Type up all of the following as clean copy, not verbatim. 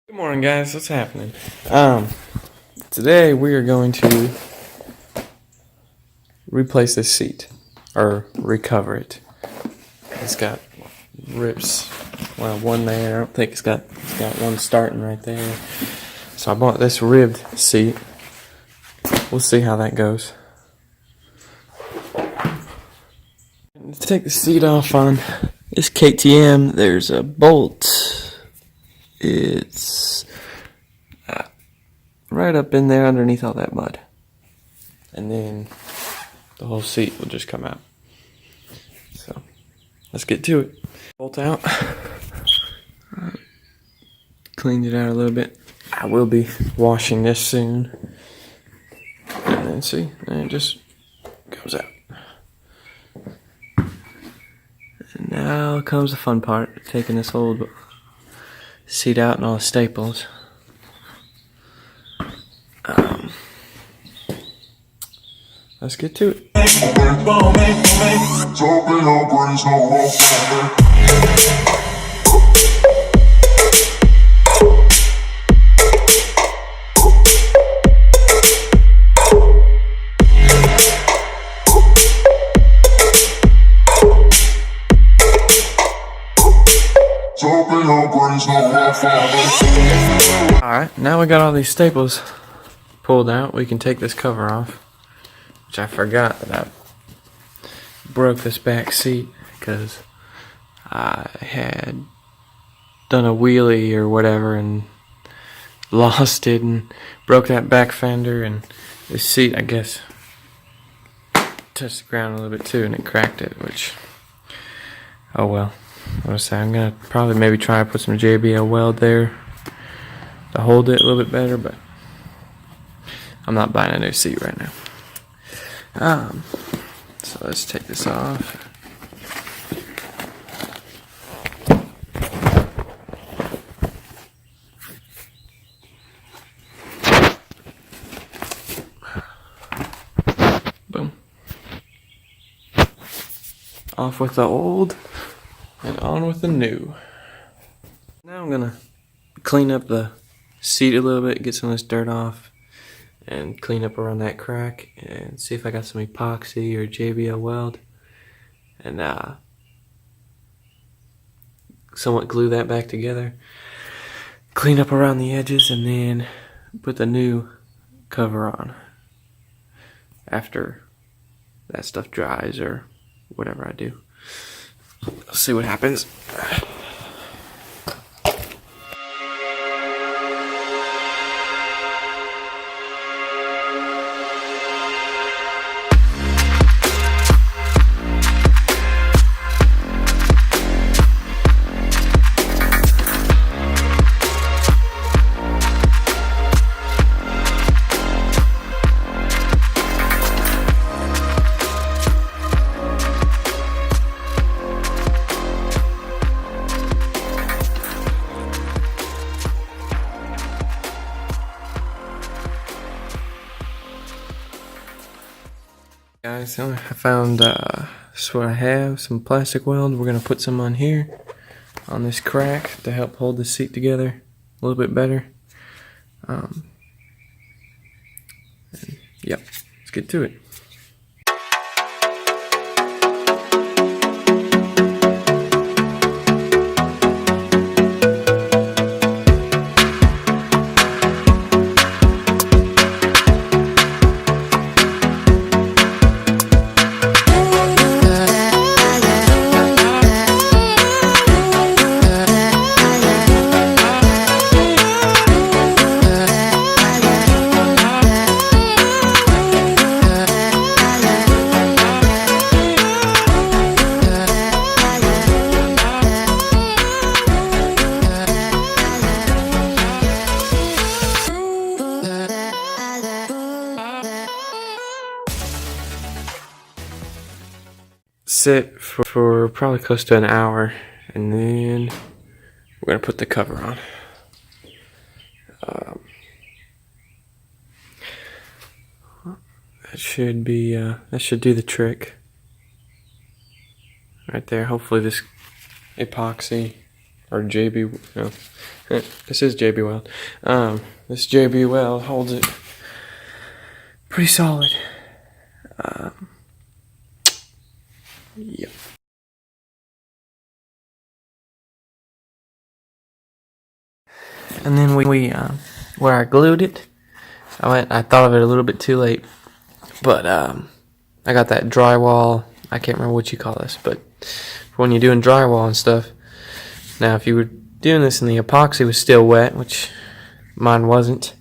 Good morning, guys. What's happening? Today we are going to replace this seat, or recover it. It's got rips. Well, one there. I don't think it's got one starting right there. So I bought this ribbed seat. We'll see how that goes. To take the seat off on this KTM, there's a bolt. It's right up in there underneath all that mud. And then the whole seat will just come out. So let's get to it. Bolt out. Cleaned it out a little bit. I will be washing this soon. And then see, and it just comes out. And now comes the fun part, taking this old seat out and all the staples. Let's get to it. Alright, now we got all these staples pulled out. We can take this cover off, which I forgot that I broke this back seat because I had done a wheelie or whatever and lost it and broke that back fender, and this seat, I guess, touched the ground a little bit too and it cracked it, which, oh well. I'm gonna probably maybe try to put some JBL weld there to hold it a little bit better, but I'm not buying a new seat right now. So let's take this off. Boom. Off with the old and on with the new. Now I'm gonna clean up the seat a little bit, get some of this dirt off, and clean up around that crack, and see if I got some epoxy or JBL weld, and somewhat glue that back together, clean up around the edges, and then put the new cover on after that stuff dries or whatever I do. Let's see what happens. Guys, so I found this is what I have, some plastic weld. We're gonna put some on here on this crack to help hold the seat together a little bit better. Yep, let's get to it. Sit for probably close to an hour, and then we're gonna put the cover on. That should be that should do the trick right there. Hopefully this epoxy or JB, no, this is JB Weld. This JB Weld holds it pretty solid. Yep. And then we where I glued it, I thought of it a little bit too late, but I got that drywall. I can't remember what you call this, but when you're doing drywall and stuff. Now, if you were doing this and the epoxy was still wet, which mine wasn't,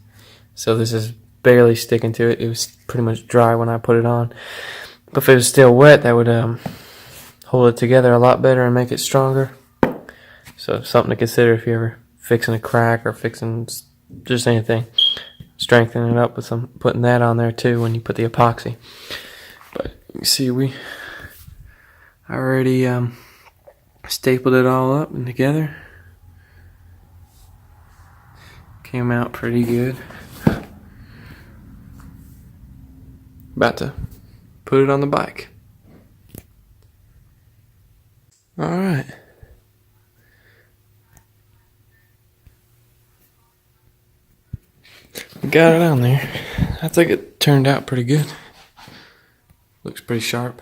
so this is barely sticking to it. It was pretty much dry when I put it on. But if it was still wet, that would hold it together a lot better and make it stronger. So something to consider if you're ever fixing a crack or fixing just anything. Strengthening it up with putting that on there too when you put the epoxy. But you can see we already stapled it all up and together. Came out pretty good. About to put it on the bike. Alright. Got it on there. I think it turned out pretty good. Looks pretty sharp.